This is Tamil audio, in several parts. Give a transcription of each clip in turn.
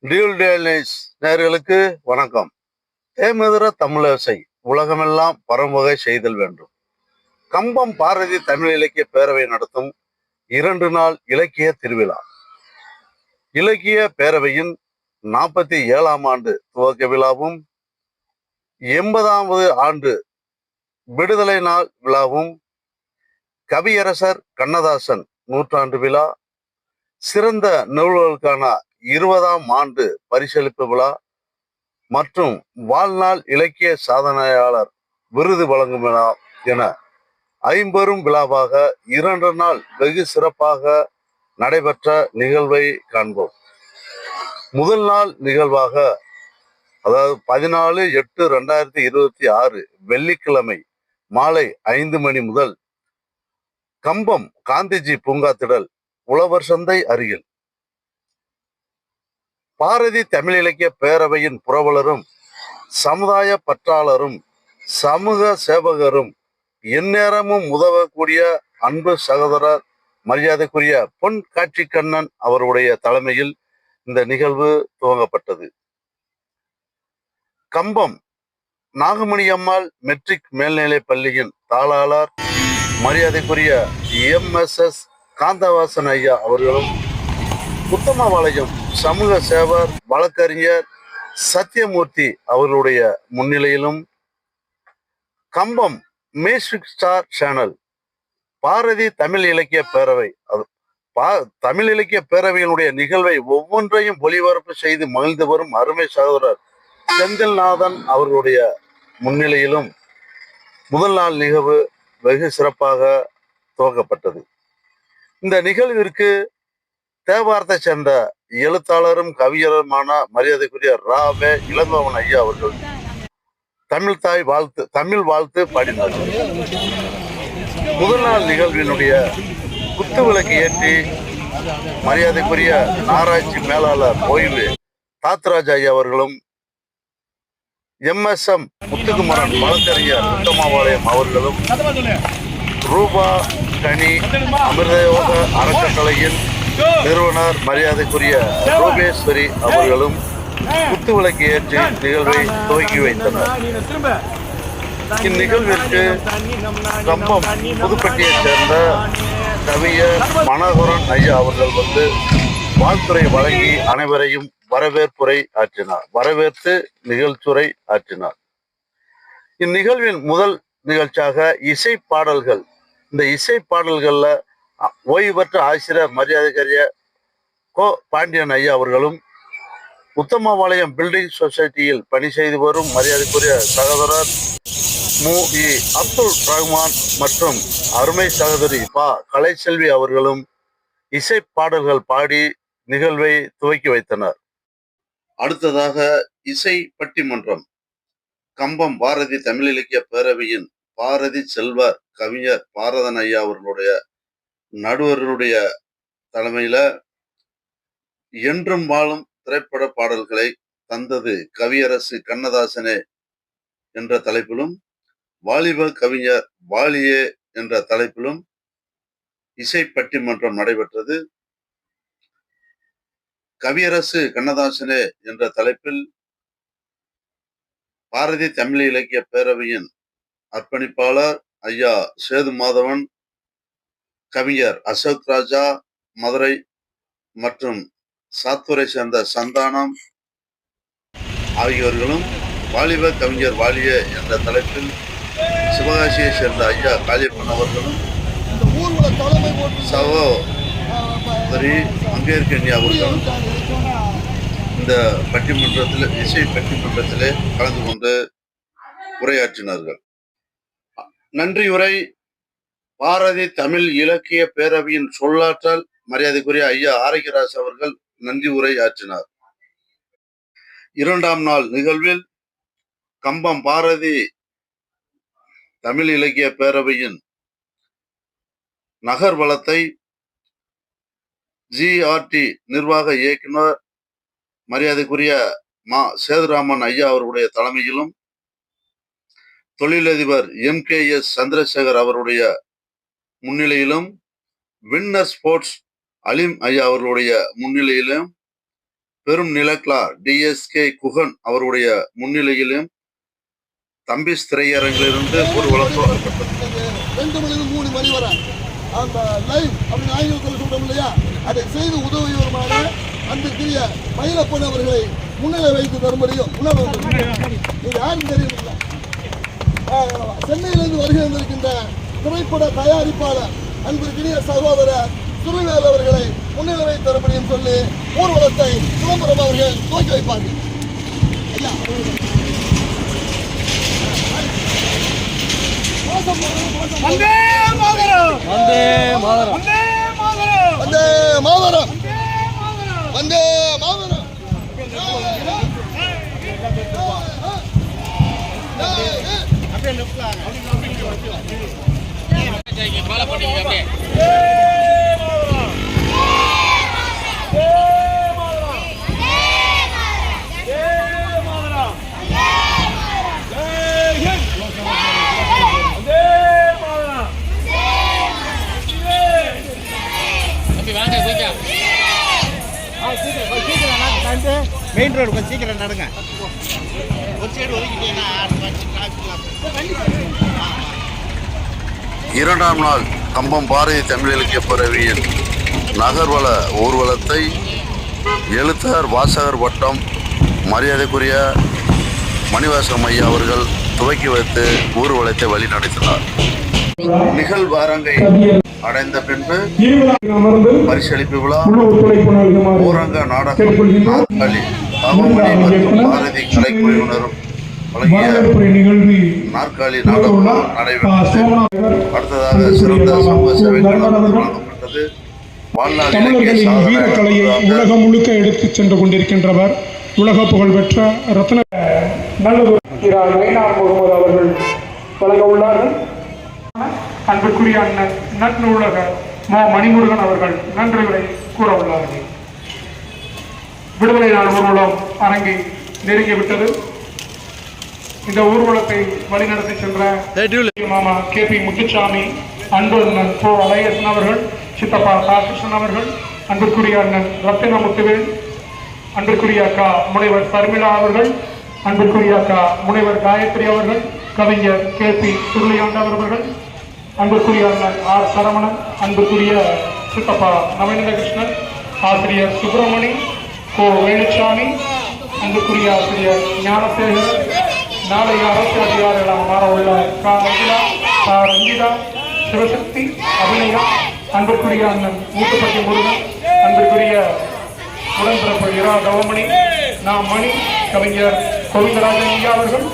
டியூல் டேலிஸ் நேயர்களுக்கு வணக்கம். தேமதுர தமிழசை உலகமெல்லாம் பரம்பகை செய்தல் வேண்டும். கம்பம் பாரதி தமிழ் இலக்கிய பேரவை நடத்தும் 2 நாள் இலக்கிய திருவிழா. இலக்கிய பேரவையின் 47ஆம் ஆண்டு துவக்க விழாவும் 80வது ஆண்டு விடுதலை நாள் விழாவும், கவியரசர் கண்ணதாசன் நூற்றாண்டு விழா, சிறந்த நூல்களுக்கான 20ஆம் ஆண்டு பரிசளிப்பு விழா மற்றும் வாழ்நாள் இலக்கிய சாதனையாளர் விருது வழங்கும் விழா என 50 விழாவாக 2 நாள் வெகு சிறப்பாக நடைபெற்ற நிகழ்வை காண்போம். முதல் நாள் நிகழ்வாக, அதாவது 14/8/2026 வெள்ளிக்கிழமை மாலை 5 மணி முதல் கம்பம் காந்திஜி பூங்கா திடல் உழவர் சந்தை அருகில் பாரதி தமிழ் இலக்கிய பேரவையின் புரவலரும் சமுதாய பற்றாளரும் சமூக சேவகரும் எந்நேரமும் உதவக்கூடிய அன்பு சகோதரர் மரியாதைக்குரிய பொன் காட்சி கண்ணன் அவருடைய தலைமையில் இந்த நிகழ்வு துவங்கப்பட்டது. கம்பம் நாகமணி அம்மாள் மெட்ரிக் மேல்நிலை பள்ளியின் தாளாளர் மரியாதைக்குரிய MSS காந்தவாசன் ஐயா அவர்களும், உத்தமபாளையம் சமூக சேவர் வழக்கறிஞர் சத்தியமூர்த்தி அவர்களுடைய முன்னிலையிலும், Kambam music star channel Bharathi Tamil இலக்கிய பேரவை தமிழ் இலக்கிய பேரவையினுடைய நிகழ்வை ஒவ்வொன்றையும் ஒளிபரப்பு செய்து மகிழ்ந்து வரும் அருமை சகோதரர் செந்தில்நாதன் அவர்களுடைய முன்னிலையிலும் முதல் நாள் நிகழ்வு வெகு சிறப்பாக துவக்கப்பட்டது. இந்த நிகழ்விற்கு தேவாரத்தை சேர்ந்த எழுத்தாளரும் கவிஞருமான மரியாதைக்குரிய ராவே இளங்கோவன் ஐயா அவர்கள் தமிழ் வாழ்த்து பாடினார்கள். முதல் நாள் நிகழ்வினுடைய குத்து விளக்கு ஏற்றி மரியாதைக்குரிய ஆராய்ச்சி மேலாளர் ஓய்வு தாத்ராஜ் ஐயா அவர்களும், MSM முத்துக்குமரன் வழக்கறிஞர் உத்தமபாளையம் அவர்களும், ரூபா கனி அமிர்தயோக அறக்கட்டளையின் நிறுவனர் மரியாதைக்குரிய ரோபேஸ்வரி அவர்களும் குத்து விளக்கு ஏற்றி நிகழ்வை துவக்கி வைத்தனர். இந்நிகழ்விற்கு கம்பம் புதுப்பட்டியைச் சேர்ந்த கவிஞர் மனோகரன் ஐயா அவர்கள் வந்து வாழ்த்துறை வழங்கி அனைவரையும் வரவேற்று நிகழ்ச்சுரை ஆற்றினார். இந்நிகழ்வின் முதல் நிகழ்ச்சியாக இசை பாடல்கள். இந்த இசை பாடல்கள்ல ஓய்வு பெற்ற ஆசிரியர் மரியாதைக்குரிய கோ பாண்டியன் ஐயா அவர்களும், உத்தமபாளையம் பில்டிங் சொசைட்டியில் பணி செய்து வரும் மரியாதைக்குரிய சகோதரர் MUI அப்துல் ரஹ்மான் மற்றும் அருமை சகோதரி கலைச்செல்வி அவர்களும் இசை பாடல்கள் பாடி நிகழ்வை துவக்கி வைத்தனர். அடுத்ததாக இசை பட்டிமன்றம். கம்பம் பாரதி தமிழ் இலக்கிய பேரவையின் பாரதி செல்வர் கவிஞர் பாரதன் ஐயா அவர்களுடைய நடுவர்களுடைய தலைமையில என்றும் வாழும் திரைப்பட பாடல்களை தந்தது கவியரசு கண்ணதாசனே என்ற தலைப்பிலும், வாலிப கவிஞர் வாலியே என்ற தலைப்பிலும் இசை பட்டிமன்றம் நடைபெற்றது. கவியரசு கண்ணதாசனே என்ற தலைப்பில் பாரதி தமிழ் இலக்கிய பேரவையின் அர்ப்பணிப்பாளர் ஐயா சேது மாதவன், கவிஞர் அசோக் ராஜா மதுரை மற்றும் சாத்தூரை சேர்ந்த சந்தானம் ஆகியோர்களும், வாலிப கவிஞர் வாலியே என்ற தலைப்பில் சிவகாசியை சேர்ந்த ஐயா காளியப்பன் அவர்களும், சகோதரி அங்கேற்கண்ணி அவர்களும் இந்த பட்டிமன்றத்தில் இசை பட்டிமன்றத்திலே கலந்து கொண்டு உரையாற்றினார்கள். நன்றி உரை பாரதி தமிழ் இலக்கிய பேரவையின் சொல்லாற்றல் மரியாதைக்குரிய ஐயா ஆரோக்கியராஜ் அவர்கள் நன்றி உரை ஆற்றினார். 2ஆம் நாள் நிகழ்வில் கம்பம் பாரதி தமிழ் இலக்கிய பேரவையின் நகர் வளத்தை GRT நிர்வாக இயக்குனர் மரியாதைக்குரிய சேதுராமன் ஐயா அவருடைய தலைமையிலும், தொழிலதிபர் MKS சந்திரசேகர் அவருடைய முன்னிலையிலும், வின்னர் ஸ்போர்ட்ஸ் அலிம் ஐயா அவர்களுடைய முன்னிலையிலும், பெரும் நிலக்லா DSK குகன் அவருடைய முன்னிலையிலும் தம்பிஸ் திரையரங்கிலிருந்து ஊர்வலம் தொடங்கப்பட்டது. 2 மணிலிருந்து 3 மணி வரை அந்த லைவ் அப்படின்னு ஆங்கிலத்தில் சொல்றோம் இல்லையா, அதை செய்து உதவியவருமான அன்பிற்குரிய மயிலப்பன் அவர்களை முன்னிலை வைத்து தரும்படியும் இது யாரும் தெரியுமில்ல, சென்னையிலிருந்து வருகை வந்திருக்கின்ற திரைப்பட தயாரிப்பாளர் அன்பிற்குரிய சகோதரர் சுருவேல் அவர்களை முன்னிலை வைத்து தரும்படியும் சொல்லி ஊர்வலத்தை சிதம்பரம் அவர்கள் துவக்கி வைப்பார்கள். வந்தே மாதரம், வந்தே மாதரம், வந்தே மாதரம், வந்தே மாதரம், வந்தே மாதரம். மெயின் ரோடு கொஞ்சம் சீக்கிரம் நடங்க. ஒரு சைடு ஒதுக்கிட்டீங்கன்னா 2ஆம் நாள் கம்பம் பாரதி தமிழ் இலக்கிய பேரவையின் நகர்வல ஊர்வலத்தை எழுத்தர் வாசகர் வட்டம் மரியாதைக்குரிய மணிவாசகம் ஐயா அவர்கள் துவக்கி வைத்து ஊர்வலத்தை வழிநடத்தினார். நிகழ்வாரங்கை அடைந்த பின்பு பரிசளிப்பு விழா, ஊரங்க நாடகம், நாற்காலி, தவமணி மற்றும் பாரதி கலைக்குழுவினரும் வழங்கிய நாற்காலி நாடகம் நடைபெற்றது. அடுத்ததாக சிறந்த சமூக சேவைகள் வழங்கப்பட்டது. தமிழர்களின் வீரக்கலையை உலகம் முழுக்க எடுத்துச் சென்று கொண்டிருக்கின்றவர் உலக புகழ்பெற்ற ரத்ன முகமது அவர்கள் வழங்க உள்ளார்கள். அன்புக்குரிய அண்ணன் நன்னூலகர் மணிமுருகன் அவர்கள் நன்றிகளை கூற உள்ளார்கள். விடுதலை நாள் ஊர்வலம் அரங்கி நெருங்கிவிட்டது. இந்த ஊர்வலத்தை வழிநடத்தி சென்ற மாமா KP முத்துசாமி, அன்பு அண்ணன் அலையசன் அவர்கள், சித்தப்பா ராகிருஷ்ணன் அவர்கள், அன்புக்குரிய அண்ணன் ரத்தினமுத்துவேல், அன்புக்குரிய அக்கா முனைவர் சர்மிளா அவர்கள், அன்புக்குரிய அக்கா முனைவர் காயத்ரி அவர்கள், கவிஞர் KP சுருளியாண்டவர் அவர்கள், அன்புக்குரிய அண்ணன் R சரவணன், அன்புக்குரிய சித்தப்பா நவநீதகிருஷ்ணன், ஆசிரியர் சுப்பிரமணி, வேலுச்சாமி, அன்புக்குரிய ஆசிரியர் ஞானசேகரன், நாளைய அரசு அதிகாரிகளாக மாற உள்ள ரஞ்சிதா, ரஞ்சிதா, சிவசக்தி, அபிநயா, அன்புக்குரிய அண்ணன் மூட்டுப்பட்டி முருகன், அன்புக்குரிய உடன்பிறப்பு இரா தவமணி, மணி, கவிஞர் கோவிந்தராஜன் ஐயா அவர்கள்,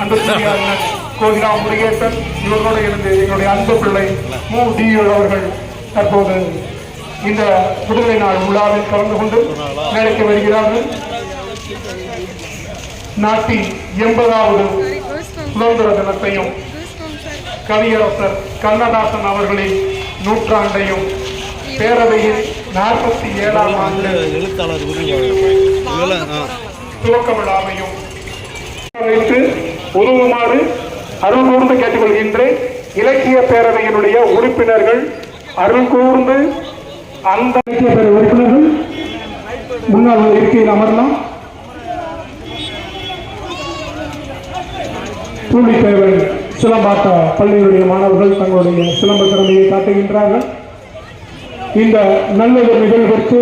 அன்புக்குரிய அண்ணன் கோகிலா முருகேசன், இவர்களோடு இருந்து எங்களுடைய அன்பு பிள்ளை DU அவர்கள் தற்போது இந்த விடுதலை நாள் விழாவில் கலந்து கொண்டு மேடைக்கு வருகிறார்கள். நாட்டின் 80வது சுதந்திர தினத்தையும் கவியரசர் கண்ணதாசன் அவர்களின் நூற்றாண்டையும் பேரவையின் 47ஆம் ஆண்டு துவக்க விழாவையும் உதவுமாறு அருள் கூர்ந்து கேட்டுக்கொள்கின்றேன். இலக்கிய பேரவையினுடைய உறுப்பினர்கள் அருள் கூர்ந்து அந்த இலக்கிய பேரவை உறுப்பினர்கள் முன்னாள் இருக்கையில் அமரலாம். பூலித்தேவன் சிலம்பாட்ட பள்ளியினுடைய மாணவர்கள் தங்களுடைய சிலம்ப திறமையை காட்டுகின்றார்கள். இந்த நல்ல நிகழ்விற்கு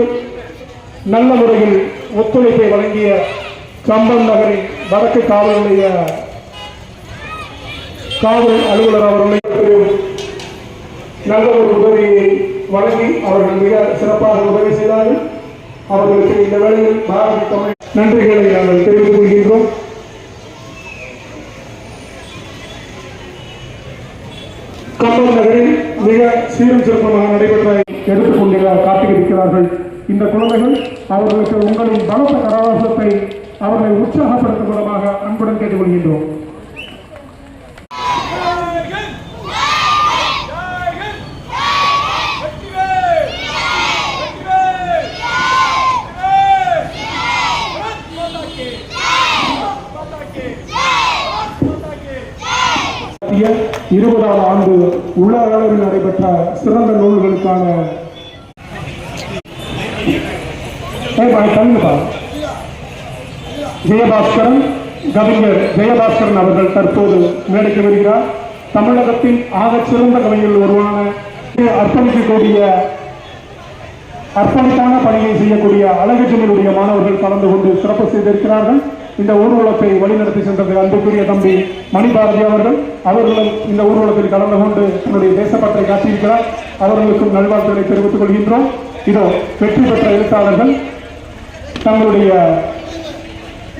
நல்ல முறையில் ஒத்துழைப்பை வழங்கிய கம்பம் நகரின் வடக்கு காவலுடைய காவல் அலுவலர் அவர்களுக்கு நல்ல ஒரு உதவியை வழங்கி அவர்கள் மிக சிறப்பாக உதவி செய்தார்கள். அவர்களுக்கு இந்த வேளையில் பாரதி தமிழ் நன்றிகளை நாங்கள் தெரிவித்துக் கொள்கின்றோம். கம்பம் நகரில் மிக சீரும் சிறப்பாக நடைபெற்ற எடுத்துக்கொண்டு காட்டியிருக்கிறார்கள். இந்த குழந்தைகள் அவர்களுக்கு உங்களின் பலத்த கரவாசத்தை அவர்களை உற்சாகப்படுத்தும் விதமாக அன்புடன் கேட்டுக்கொள்கின்றோம். நடத்திய 20ஆம் ஆண்டு உலக அளவில் நடைபெற்ற சிறந்த நூல்களுக்கான ஜெயபாஸ்கரன், கவிஞர் ஜெயபாஸ்கரன் அவர்கள் தற்போது மேடைக்கு வருகிறார். தமிழகத்தின் ஆகச்சிறந்த கவிஞர்கள் ஒருவரான அர்ப்பணிக்கக்கூடிய அர்ப்பணித்தான பணியை செய்யக்கூடிய அழகுஜனுடைய மாணவர்கள் கலந்து கொண்டு சிறப்பு செய்திருக்கிறார்கள். இந்த ஊர்வலத்தை வழிநடத்தி சென்றது அன்புக்குரிய தம்பி மணிபாரதி அவர்களும் இந்த ஊர்வலத்தில் கலந்து கொண்டு தன்னுடைய தேசப்பற்றை காட்டியிருக்கிறார். அவர்களுக்கும் நல்வாழ்த்துக்களை தெரிவித்துக் கொள்கின்றோம். இதோ வெற்றி பெற்ற எழுத்தாளர்கள் தங்களுடைய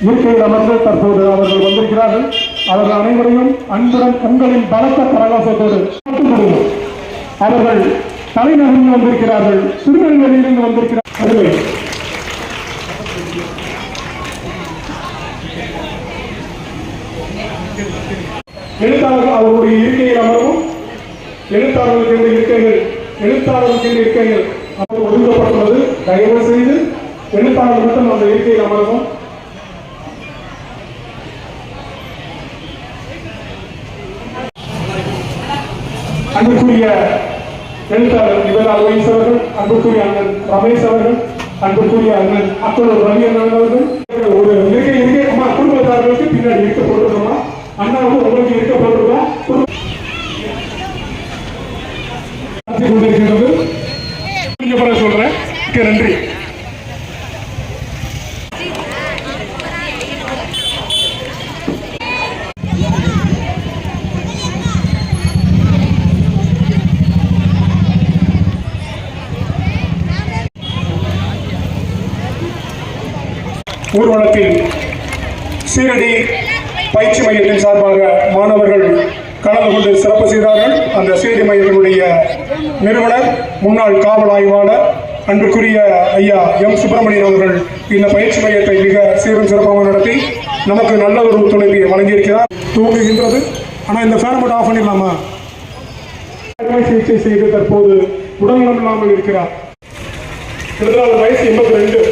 இருக்கையில் அமர்ந்து தற்போது அவர்கள் வந்திருக்கிறார்கள். அவர்கள் அனைவரையும் அன்புடன் உங்களின் பலத்த கரகோஷத்தோடு அவர்கள் தலைநகரில் வந்திருக்கிறார்கள், திருநெல்வேலியிலிருந்து வந்திருக்கிறார்கள். எழுத்தாளர்கள் அவருடைய இருக்கையில் அமரவும், எழுத்தாளர்களுக்கு இருக்கைகள் அவர் ஒதுக்கப்பட்டுள்ளது. தயவு செய்து எழுத்தாளர்கள் மட்டும் அந்த இருக்கையில் அமரவும். அன்புக்குரிய எழுத்தாளர் நிபேதா லூயிஸ் அவர்கள், அன்புக்குரிய அண்ணன் ரமேஷ் அவர்கள், அன்புக்குரிய அண்ணன் அக்கலூர் ரவி அண்ணன் அவர்கள், ஒரு இருக்கை அம்மா குடும்பத்தார்களுக்கு பின்னாடி இருக்க போட்டுருக்கோமா, அண்ணாவும் உங்களுக்கு இருக்க போட்டுருக்கோம். சொல்றேன், நன்றி. ஊர்வலத்தில் சீரடி பயிற்சி மையத்தின் சார்பாக மாணவர்கள் கலந்து கொண்டு சிறப்பு செய்தார்கள். அந்த சீரடி மையத்தினுடைய நிறுவனர் முன்னாள் காவல் ஆய்வாளர் அன்புக்குரிய ஐயா எம் சுப்பிரமணியன் அவர்கள் இந்த பயிற்சி மையத்தை மிக சீரும் சிறப்பாக நடத்தி நமக்கு நல்ல ஒரு ஒத்துழைப்பை வழங்கியிருக்கிறார். தூங்குகின்றது, ஆனால் இந்த ஃபேனை மட்டும் ஆஃப் பண்ணிடலாமா? சிகிச்சை செய்து தற்போது உடல்நலம் இல்லாமல் இருக்கிறார். கிட்டத்தட்ட வயசு 82.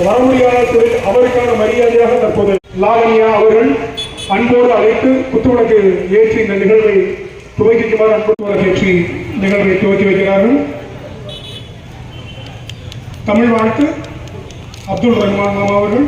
வர முடியாத அவருக்கான மரியாதையாக தற்போது லாவண்யா அவர்கள் அன்போடு அழைத்து குத்துவிளக்கு ஏற்றி இந்த நிகழ்வை துவக்கிக்குமாறு அன்பு ஏற்றி நிகழ்வை துவக்கி வைக்கிறார்கள். தமிழ் வாழ்த்து அப்துல் ரஹ்மான் அவர்கள்.